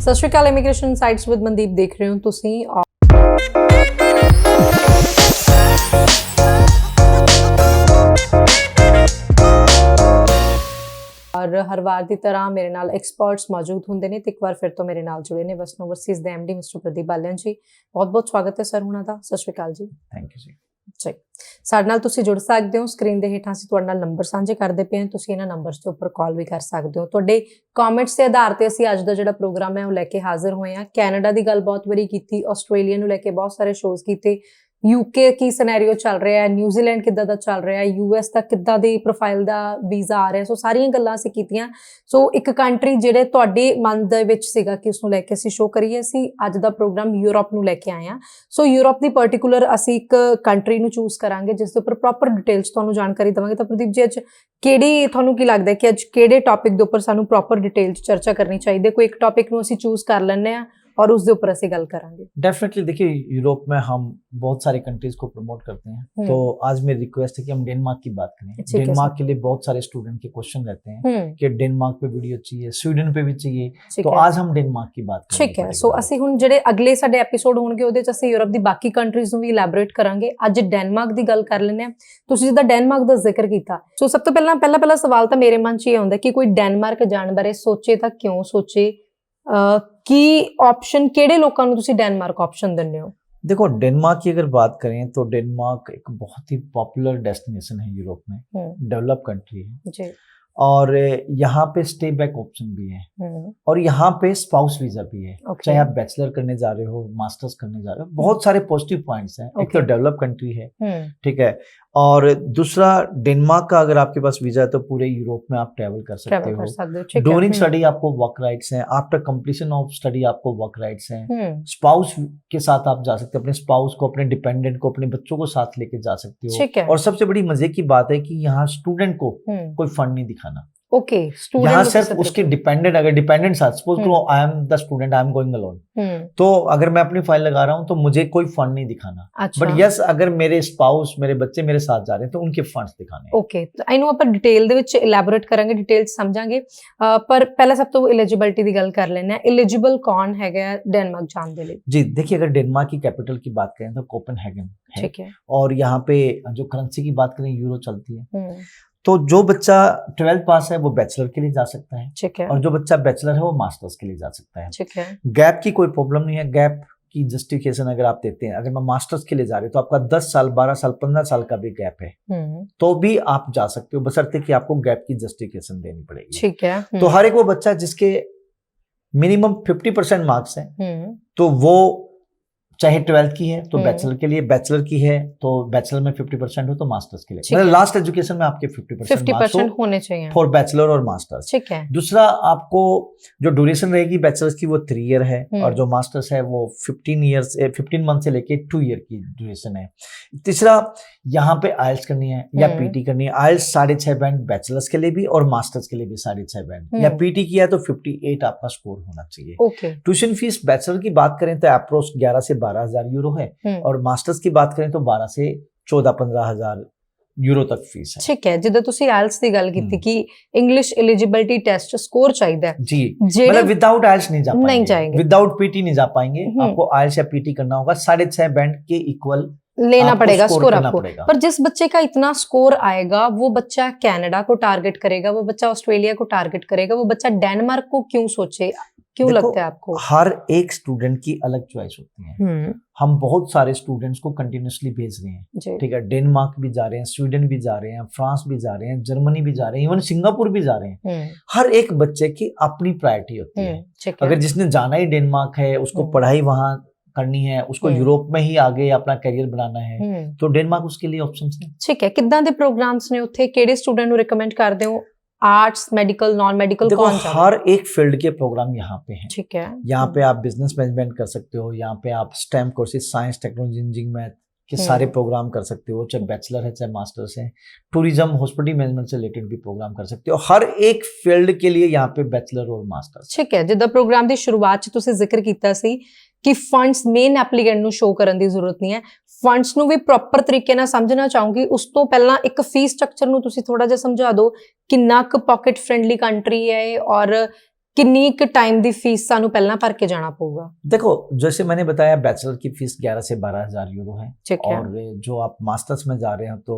सत श्री अकाल। Immigration sites with Mandeep देख रहे हो तुसी और हर वार की तरह मेरे नाल एक्सपर्ट्स मौजूद होंगे ने। एक बार फिर तो मेरे नाल जुड़े ने वेस्टर्न ओवरसीज़ दे एमडी मिस्टर प्रदीप बालियान जी। बहुत बहुत स्वागत है सर हुणां दा। सत श्री अकाल जी। थैंक यू जी। जी साडे नाल तुसीं जुड़ सकते हो। स्क्रीन के हेठां असीं तुहाडे नाल नंबर साझे करदे पे हैं, तुसीं इन्हां नंबर्स के उपर कॉल भी कर सकते हो। तुहाडे कॉमेंट्स के आधार पर असीं अज दा जिहड़ा प्रोग्राम है वो लैके हाजिर होए हैं। कैनेडा की गल बहुत बारी कीती, आस्ट्रेलिया नूं लैके बहुत सारे शोज़ कीते, यूके की सिनेरियो चल रहा है, न्यूजीलैंड किद्दां दा चल रहा है, यूएस दा किद्दां दी प्रोफाइल दा वीज़ा आ रहा है। सो सारियां गल्लां असीं कीतियां। सो एक कंट्री जिहड़े तुहाडे मन दे विच सीगा कि उसनूं लैके असीं शो करिए, असीं अज दा प्रोग्राम यूरोप नूं लैके आए हां। सो यूरोप दी पर्टिकुलर असीं एक कंट्री नूं चूज़ करांगे जिस दे उपर प्रॉपर डिटेल्स तुहानूं जानकारी देवांगे। तां प्रदीप जी अज किहड़ी तुहानूं की लगदा है कि अज किहड़े टॉपिक दे उपर सानूं प्रॉपर डिटेल च चर्चा करनी चाहिए? कोई एक टॉपिक नूं असीं चूज़ कर लैंदे आ और उसके ऊपर असीं गल करांगे। डेफिनेटली देखिए, यूरोप में हम बहुत सारे कंट्रीज को प्रमोट करते हैं, तो आज मेरी रिक्वेस्ट है कि हम डेनमार्क की बात करें। डेनमार्क के लिए बहुत सारे स्टूडेंट के क्वेश्चन रहते हैं कि डेनमार्क पे वीडियो चाहिए, स्वीडन पे भी चाहिए, तो आज हम डेनमार्क की बात करेंगे। ठीक है। सो असीं हुण जिहड़े अगले साडे एपीसोड होणगे ਉਹਦੇ ਚ ਅਸੀਂ यूरोप दी बाकी कंट्रीज ਨੂੰ ਵੀ ਇਲੈਬੋਰੇਟ ਕਰਾਂਗੇ। ਅੱਜ ਡੈਨਮਾਰਕ ਦੀ ਗੱਲ ਕਰ ਲੈਂਦੇ ਆ। ਤੁਸੀਂ ਜਿੱਦਾਂ ਡੈਨਮਾਰਕ ਦਾ ਜ਼ਿਕਰ ਕੀਤਾ, ਸੋ ਸਭ ਤੋਂ ਪਹਿਲਾ ਸਵਾਲ ਤਾਂ ਮੇਰੇ ਮਨ 'ਚ ਇਹ ਆਉਂਦਾ ਕਿ ਕੋਈ ਡੈਨਮਾਰਕ ਜਾਣ ਬਾਰੇ ਸੋਚੇ ਤਾਂ ਕਿਉਂ ਸੋਚੇ? की ऑप्शन केड़े लोकां नूं तुसीं डेनमार्क ऑप्शन दिंदे हो? देखो, डेनमार्क की अगर बात करें तो डेनमार्क एक बहुत ही पॉपुलर डेस्टिनेशन है यूरोप में, डेवलप कंट्री है जी। और यहाँ पे स्टे बैक ऑप्शन भी है और यहाँ पे स्पाउस वीजा भी है। चाहे आप बैचलर करने जा रहे हो, मास्टर्स करने जा रहे हो, बहुत सारे पॉजिटिव पॉइंट्स हैं। एक तो डेवलप कंट्री है, ठीक है, और दूसरा डेनमार्क का अगर आपके पास वीजा है तो पूरे यूरोप में आप ट्रैवल कर सकते हो। ड्यूरिंग स्टडी आपको वर्क राइट्स हैं, आफ्टर कंप्लीशन ऑफ स्टडी आपको वर्क राइट्स हैं। स्पाउस के साथ आप जा सकते हो, अपने स्पाउस को, अपने डिपेंडेंट को, अपने बच्चों को साथ लेके जा सकते हो। और सबसे बड़ी मजे की बात है कि यहाँ स्टूडेंट को कोई फंड नहीं दिखाना। ओके, यहाँ सिर्फ उसके डिपेंडेंट, अगर डिपेंडेंट साथ, सपोज करो I am the student, I am going alone, तो अगर मैं अपनी फाइल लगा रहा हूँ तो मुझे कोई फंड नहीं दिखाना। बट यस, अगर मेरे स्पाउस, मेरे बच्चे मेरे साथ जा रहे हैं तो उनके फंड्स दिखाने। ओके, इनू ਆਪਾਂ डिटेल ਦੇ ਵਿੱਚ ਇਲੈਬੋਰੇਟ ਕਰਾਂਗੇ, डिटेल ਸਮਝਾਂਗੇ, पर पहला सब तो एलिजिबिलिटी ਦੀ ਗੱਲ ਕਰ ਲੈਣਾ। एलिजिबल कौन हैगा डेनमार्क जाने के लिए? जी देखिए, अगर डेनमार्क की कैपिटल की बात करें तो कोपेनहेगन है, ठीक है, और यहाँ पे जो करेंसी की बात करें यूरो चलती है। तो जो बच्चा 12th पास है वो बैचलर के लिए जा सकता है, ठीक है, और जो बच्चा बैचलर है वो मास्टर्स के लिए जा सकता है, ठीक है। गैप की कोई प्रॉब्लम नहीं है। गैप की जस्टिफिकेशन अगर आप देते हैं, अगर मैं मास्टर्स के लिए जा रही हूँ तो आपका 10 साल 12 साल 15 साल का भी गैप है तो भी आप जा सकते हो, बशर्ते कि आपको गैप की जस्टिफिकेशन देनी पड़ेगी, ठीक है। तो हर एक वो बच्चा जिसके मिनिमम 50% मार्क्स हैं तो वो चाहे 12th की है तो बैचलर के लिए, बैचलर की है तो बैचलर में 50% हो तो मास्टर्स के लिए, मतलब लास्ट एजुकेशन में आपके 50% होने चाहिए फॉर बैचलर और मास्टर्स, ठीक है। दूसरा, आपको जो ड्यूरेशन रहेगी बैचलर्स की वो 3 ईयर है, और जो मास्टर्स है वो 15 मंथ से लेके 2 ईयर की ड्यूरेशन है। तीसरा, यहाँ पे आइल्स करनी है या पीटी करनी है। आइल्स 6.5 बैंड बैचलर्स के लिए भी और मास्टर्स के लिए भी 6.5 बैंड, या पीटी किया तो 58 आपका स्कोर होना चाहिए। ट्यूशन फीस बैचलर की बात करें तो अप्रोक्स 11 से 12,000 यूरो है, और मास्टर्स की बात करें तो 12 से 14-15,000 यूरो तक फीस है, ठीक है। जिद्दां तुसीं आइल्स दी गल कीती कि इंग्लिश एलिजिबिलिटी टेस्ट स्कोर चाहिए जी, मतलब विदाउट आइल्स नहीं जाएंगे, विदाउट पीटी नहीं जा पाएंगे, आपको आइल्स या पीटी करना होगा। 6.5 बैंड के इक्वल लेना पड़ेगा स्कोर आपको। पर जिस बच्चे का इतना स्कोर आएगा वो बच्चा कनाडा को टारगेट करेगा, वो बच्चा ऑस्ट्रेलिया को टारगेट करेगा, वो बच्चा डेनमार्क को क्यों सोचे? क्यों लगता है आपको? हर एक स्टूडेंट की अलग चॉइस होती है। हम बहुत सारे स्टूडेंट्स को कंटिन्यूसली भेज रहे हैं, ठीक है। डेनमार्क भी जा रहे हैं, स्वीडन भी जा रहे हैं, फ्रांस भी जा रहे हैं, जर्मनी भी जा रहे हैं, इवन सिंगापुर भी जा रहे हैं। हर एक बच्चे की अपनी प्रायोरिटी होती है। अगर जिसने जाना ही डेनमार्क है, उसको पढ़ाई वहां करनी है, उसको यूरोप में ही आगे अपना करियर बनाना है, तो डेनमार्क उसके लिए ऑप्शंस है, ठीक है। किदां दे प्रोग्राम्स ने उत्थे? केड़े स्टूडेंट नु रिकमेंड करदे हो? आर्ट्स, मेडिकल, नॉन मेडिकल, कौन सा? हर एक फील्ड के प्रोग्राम यहाँ पे हैं, ठीक है। यहाँ पे आप बिजनेस मैनेजमेंट कर सकते हो, यहाँ पे आप stem courses, science, technology, engineering, math के सारे प्रोग्राम कर सकते हो, चाहे बैचलर है चाहे मास्टर्स है। टूरिज्म, हॉस्पिटलिटी मैनेजमेंट से रिलेटेड भी प्रोग्राम कर सकते हो। हर एक फील्ड के लिए यहाँ पे बैचलर और मास्टर्स, ठीक है। जिद्दां प्रोग्राम की शुरुआत च तुसीं जिक्र कीता सी कि फंड्स मेन एप्लीकेंट ਨੂੰ ਸ਼ੋ ਕਰਨ ਦੀ ਜ਼ਰੂਰਤ ਨਹੀਂ ਹੈ, ਫੰਡਸ ਨੂੰ ਵੀ ਪ੍ਰੋਪਰ ਤਰੀਕੇ ਨਾਲ ਸਮਝਣਾ ਚਾਹੂੰਗੀ। ਉਸ ਤੋਂ ਪਹਿਲਾਂ ਇੱਕ ਫੀਸ ਸਟਰਕਚਰ ਨੂੰ ਤੁਸੀਂ ਥੋੜਾ ਜਿਹਾ ਸਮਝਾ ਦਿਓ, ਕਿੰਨਾ ਕੁ ਪਾਕਟ ਫ੍ਰੈਂਡਲੀ ਕੰਟਰੀ ਹੈ ਔਰ ਕਿੰਨੀ ਕੁ ਟਾਈਮ ਦੀ ਫੀਸ ਸਾਨੂੰ ਪਹਿਲਾਂ ਭਰ ਕੇ ਜਾਣਾ ਪਊਗਾ? देखो जैसे मैंने बताया बैचलर की फीस 11 से 12,000 यूरो है, ठीक है। और जो आप मास्टर्स में जा रहे हैं तो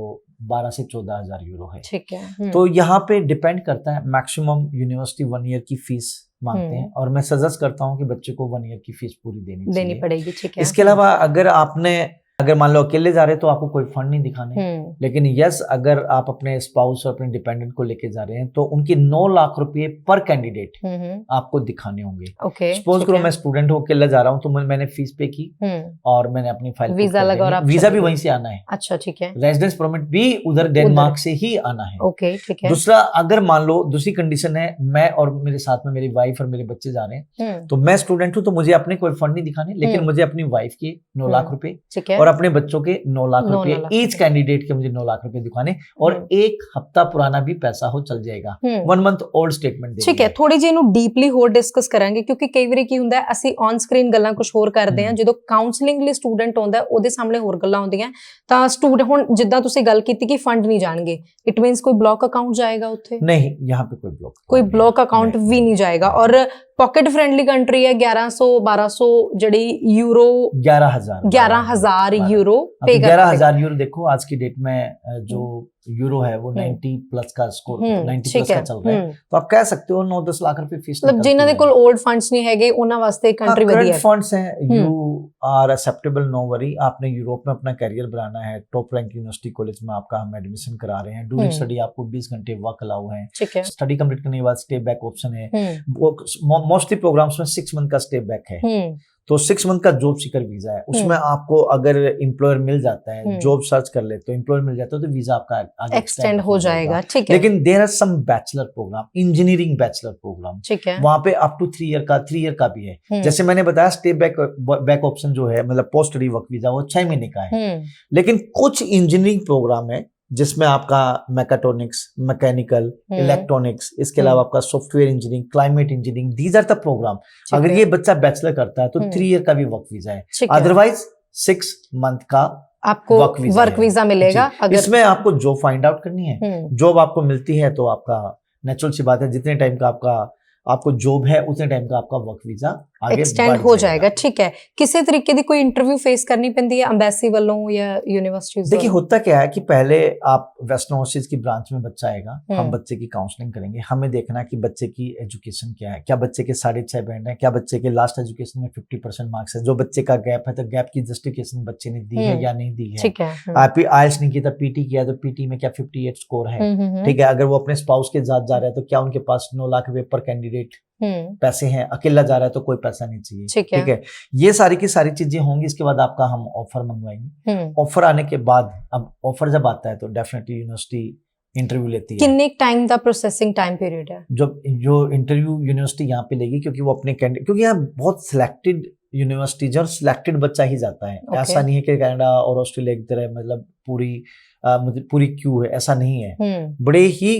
12 से 14,000 यूरो है। ठीक है। तो यहाँ पे डिपेंड करता है, मैक्सिमम यूनिवर्सिटी 1 ईयर की फीस मांगते हैं, और मैं सजेस्ट करता हूँ कि बच्चे को 1 ईयर की फीस पूरी देनी पड़ेगी। ठीक है। इसके अलावा अगर मान लो अकेले जा रहे हैं तो आपको कोई फंड नहीं दिखाने, लेकिन यस अगर आप अपने स्पाउस और अपने डिपेंडेंट को लेके जा रहे हैं तो उनकी 9 लाख रुपए पर कैंडिडेट आपको दिखाने होंगे। सपोज करो मैं स्टूडेंट हूँ, अकेला जा रहा हूँ, तो मैंने फीस पे की और मैंने अपनी फाइल वीजा लगा, और वीजा भी वहीं से आना है। अच्छा, ठीक है। रेजिडेंस परमिट भी उधर डेनमार्क से ही आना है। ओके, ठीक है। दूसरा, अगर मान लो दूसरी कंडीशन है, मैं और मेरे साथ में मेरी वाइफ और मेरे बच्चे जा रहे हैं, तो मैं स्टूडेंट हूँ तो मुझे अपने कोई फंड नहीं दिखाने, लेकिन मुझे अपनी वाइफ के 9 लाख रुपए और अपने बच्चों के 9 लाख रुपए, ईच कैंडिडेट के मुझे 9 लाख रुपए दिखाने, और 1 हफ्ता पुराना भी पैसा हो चल जाएगा, 1 मंथ ओल्ड स्टेटमेंट। ठीक है, ਥੋੜੀ ਜਿਹੀ ਇਹਨੂੰ ਡੀਪਲੀ ਹੋਰ ਡਿਸਕਸ ਕਰਾਂਗੇ, ਕਿਉਂਕਿ ਕਈ ਵਾਰੀ ਕੀ ਹੁੰਦਾ ਹੈ ਅਸੀਂ ਔਨ ਸਕਰੀਨ ਗੱਲਾਂ ਕੁਝ ਹੋਰ ਕਰਦੇ ਹਾਂ, ਜਦੋਂ ਕਾਉਂਸਲਿੰਗ ਲਈ ਸਟੂਡੈਂਟ ਆਉਂਦਾ ਉਹਦੇ ਸਾਹਮਣੇ ਹੋਰ ਗੱਲਾਂ ਆਉਂਦੀਆਂ, ਤਾਂ ਸਟੂਡੈਂਟ ਹੁਣ ਜਿੱਦਾਂ ਤੁਸੀਂ ਗੱਲ ਕੀਤੀ ਕਿ ਫੰਡ ਨਹੀਂ ਜਾਣਗੇ, ਇਟ ਮੀਨਸ ਕੋਈ ਬਲੌਕ ਅਕਾਊਂਟ ਜਾਏਗਾ ਉੱਥੇ? ਨਹੀਂ, यहाँ पे कोई ब्लॉक अकाउंट भी नहीं जाएगा। और पॉकेट फ्रेंडली कंट्री है, 1100-1200 जड़ी यूरो, 11,000 यूरो पे 11,000 यूरो। देखो आज की डेट में जो यूरो है वो 90 प्लस का स्कोर, 90 प्लस का चल रहा है, तो आप कह सकते हो 9-10 लाख रुपए फीस। मतलब जिन्हां दे कोल ओल्ड फंड्स नहीं हैगे उन्हां वास्ते कंट्री वधिया है। फंड्स हैं, you are acceptable, no worry. आपने यूरोप में अपना करियर बनाना है, टॉप रैंक यूनिवर्सिटी कॉलेज में आपका हम एडमिशन करा रहे हैं, ड्यूरिंग स्टडी आपको 20 घंटे वर्क अलाउ है, स्टडी कंप्लीट करने के बाद स्टे बैक ऑप्शन है। मोस्टली प्रोग्राम्स में 6 मंथ का स्टे बैक है, तो 6 मंथ का जॉब सीकर वीजा है, उसमें आपको अगर एम्प्लॉयर मिल जाता है, जॉब सर्च कर लेते हो, एम्प्लॉयर मिल जाता है, तो वीजा आपका आगे एक्सटेंड हो जाएगा। ठीक है। लेकिन there are some bachelor program, engineering bachelor program, ठीक है, वहां पे अप टू 3 ईयर का भी है। जैसे मैंने बताया स्टे बैक ऑप्शन जो है, मतलब पोस्ट स्टडी वर्क वीजा, वो 6 महीने का है। लेकिन कुछ इंजीनियरिंग प्रोग्राम है जिसमें आपका मैकेट्रॉनिक्स, मैकेनिकल, इलेक्ट्रॉनिक्स, इसके अलावा आपका software engineering, climate engineering, these are the program. अगर ये बच्चा बैचलर करता है तो 3 ईयर का भी वर्क वीजा है, अदरवाइज 6 मंथ का आपको वर्क वीजा मिलेगा। अगर इसमें आपको जॉब फाइंड आउट करनी है, जॉब आपको मिलती है तो आपका नेचुरल सी बात है, जितने टाइम का आपको जॉब है उतने टाइम का आपका वर्क वीजा आगे एक्सटेंड हो जाएगा। ठीक है। किसी तरीके की कोई इंटरव्यू फेस करनी पैंदी है एम्बेसी वालों या यूनिवर्सिटीज? देखिए होता क्या है कि पहले आप वेस्टर्न ओवरसीज की ब्रांच में बच्चा आएगा, हम बच्चे की काउंसलिंग करेंगे, हमें देखना है कि बच्चे की एजुकेशन क्या है, क्या बच्चे के 6.5 बैंड है, क्या बच्चे के लास्ट एजुकेशन में 50% मार्क्स है, जो बच्चे का गैप है तो गैप की जस्टिफिकेशन बच्चे ने दी है या नहीं दी है। ठीक है। आप आइल्स नहीं किया, पीटी किया तो पीटी में क्या 58 स्कोर है, ठीक है। अगर वो अपने स्पाउस के साथ जा रहा है तो क्या उनके पास 9 लाख रुपए पर कैंडिडेट पैसे हैं, अकेला जा रहा है तो कोई पैसा नहीं चाहिए। ठीक है। ये सारी की सारी चीजें होंगी। इसके बाद आपका हम ऑफर मंगवाएंगे, ऑफर आने के बाद, अब ऑफर जब आता है तो डेफिनेटली यूनिवर्सिटी इंटरव्यू लेती है। कितने टाइम का प्रोसेसिंग टाइम पीरियड है जो इंटरव्यू यूनिवर्सिटी यहाँ पे लेगी, क्योंकि वो अपने क्योंकि यहाँ बहुत सिलेक्टेड यूनिवर्सिटीज और सिलेक्टेड बच्चा ही जाता है। ऐसा नहीं है कि कनाडा और ऑस्ट्रेलिया की तरह मतलब पूरी क्यू है, ऐसा नहीं है। बड़े ही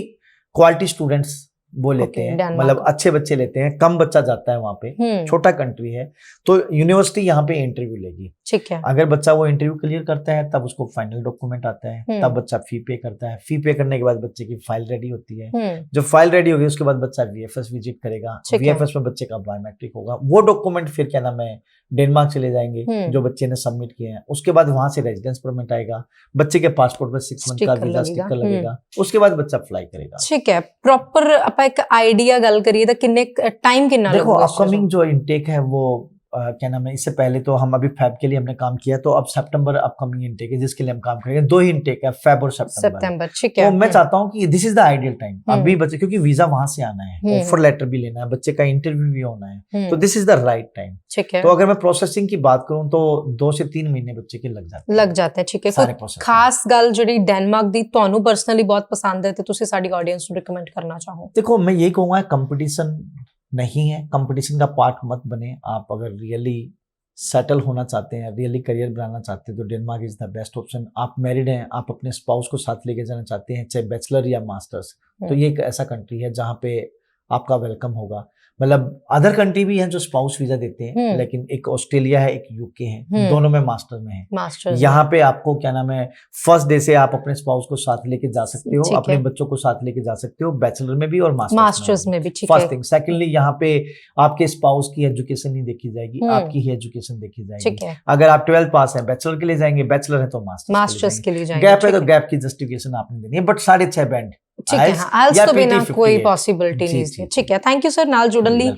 क्वालिटी स्टूडेंट्स वो लेते हैं, मतलब अच्छे बच्चे लेते हैं, कम बच्चा जाता है वहाँ पे, छोटा कंट्री है, तो यूनिवर्सिटी यहाँ पे इंटरव्यू लेगी। ठीक है। अगर बच्चा वो इंटरव्यू क्लियर करता है तब उसको फाइनल डॉक्यूमेंट आता है, तब बच्चा फी पे करता है, फी पे करने के बाद बच्चे की फाइल रेडी होती है। जब फाइल रेडी होगी उसके बाद बच्चा VFS विजिट करेगा, VFS में बच्चे का बायोमेट्रिक होगा, वो डॉक्यूमेंट फिर क्या नाम है डेनमार्क से ले जाएंगे जो बच्चे ने सबमिट किए हैं, उसके बाद वहां से रेजिडेंस परमिट आएगा, बच्चे के पासपोर्ट पर 6 मंथ का वीजा स्टिकर लगेगा, उसके बाद बच्चा अप्लाई करेगा। ठीक है। प्रॉपर ਆਪਾਂ ਇੱਕ ਆਈਡੀਆ ਗੱਲ ਕਰੀਏ ਤਾਂ ਕਿੰਨੇ टाइम कितना लगेगा? देखो अपकमिंग जो इनटेक है वो क्या नाम है, इससे पहले तो हम अभी फैब के लिए हमने काम किया, तो अब सितंबर अपकमिंग इनटेक है जिसके लिए हम काम करेंगे। 2 ही इनटेक है, फैब और सितंबर। ठीक है। तो मैं चाहता हूँ कि this is the ideal time अभी बच्चे, क्योंकि वीजा वहां से आना है, ऑफर लेटर भी लेना है, बच्चे का इंटरव्यू भी होना है, तो this is the right time. ठीक है। तो अगर मैं प्रोसेसिंग की बात करूँ तो 2 से 3 महीने बच्चे के लग जाते हैं। ठीक है। खास गल ਜਿਹੜੀ ਡੈਨਮਾਰਕ ਦੀ ਤੁਹਾਨੂੰ ਪਰਸਨਲੀ ਬਹੁਤ ਪਸੰਦ ਹੈ ਤੇ ਤੁਸੀਂ ਸਾਡੀ ਆਡੀਅנס ਨੂੰ ਰਿਕਮੈਂਡ ਕਰਨਾ ਚਾਹੋ? देखो मैं यही कहूँगा कंपटीशन नहीं है, कंपटीशन का पार्ट मत बने। आप अगर रियली सेटल होना चाहते हैं, रियली करियर बनाना चाहते हैं, तो Denmark is the best option. आप मैरिड हैं, आप अपने स्पाउस को साथ लेके जाना चाहते हैं, चाहे बैचलर या मास्टर्स, तो ये एक ऐसा कंट्री है जहाँ पे आपका वेलकम होगा। मतलब अदर कंट्री भी हैं जो स्पाउस वीजा देते हैं, लेकिन एक ऑस्ट्रेलिया है, एक यूके है, दोनों में मास्टर में है। यहाँ पे आपको क्या नाम है, फर्स्ट डे से आप अपने स्पाउस को साथ लेके जा सकते हो, अपने बच्चों को साथ लेके जा सकते हो, बैचलर में भी और मास्टर्स में भी। First thing. सेकेंडली, यहाँ पे आपके स्पाउस की एजुकेशन नहीं देखी जाएगी, आपकी ही एजुकेशन देखी जाएगी। अगर आप 12th पास है, बैचलर के लिए जाएंगे, बैचलर है तो मास्टर्स के लिए जाएंगे। गैप है तो गैप की जस्टिफिकेशन आपने देनी है, बट 6.5 बैंड ठीक है। आइल्स तो बिना कोई पॉसिबिलिटी नहीं। ठीक है, थैंक यू सर। ਨਾਲ ਜੁੜਨ ਲਈ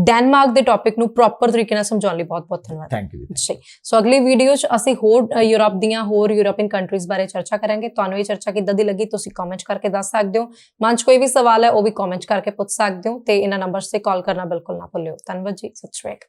ਡੈਨਮਾਰਕ ਦੇ ਟੌਪਿਕ ਨੂੰ ਪ੍ਰੋਪਰ ਤਰੀਕੇ ਨਾਲ ਸਮਝਾਉਣ ਲਈ ਬਹੁਤ-ਬਹੁਤ ਧੰਨਵਾਦ। ਥੈਂਕ ਯੂ ਜੀ। ਸੋ ਅਗਲੀ ਵੀਡੀਓ 'ਚ ਅਸੀਂ ਹੋਰ ਯੂਰਪ ਦੀਆਂ ਹੋਰ ਯੂਰੋਪੀਅਨ ਕੰਟਰੀਜ਼ ਬਾਰੇ ਚਰਚਾ ਕਰਾਂਗੇ। ਤੁਹਾਨੂੰ ਇਹ ਚਰਚਾ ਕਿੱਦਾਂ ਦੀ ਲੱਗੀ ਤੁਸੀਂ ਕਮੈਂਟ ਕਰਕੇ ਦੱਸ ਸਕਦੇ ਹੋ। ਮਨ 'ਚ ਕੋਈ ਵੀ ਸਵਾਲ ਹੈ ਉਹ ਵੀ ਕਮੈਂਟ ਕਰਕੇ ਪੁੱਛ ਸਕਦੇ ਹੋ ਤੇ ਇਹਨਾਂ ਨੰਬਰਸ ਤੇ ਕਾਲ ਕਰਨਾ ਬਿਲਕੁਲ ਨਾ ਭੁੱਲਿਓ। ਧੰਨਵਾਦ ਜੀ, ਸਤਿ ਸ਼੍ਰੀ ਅਕਾਲ।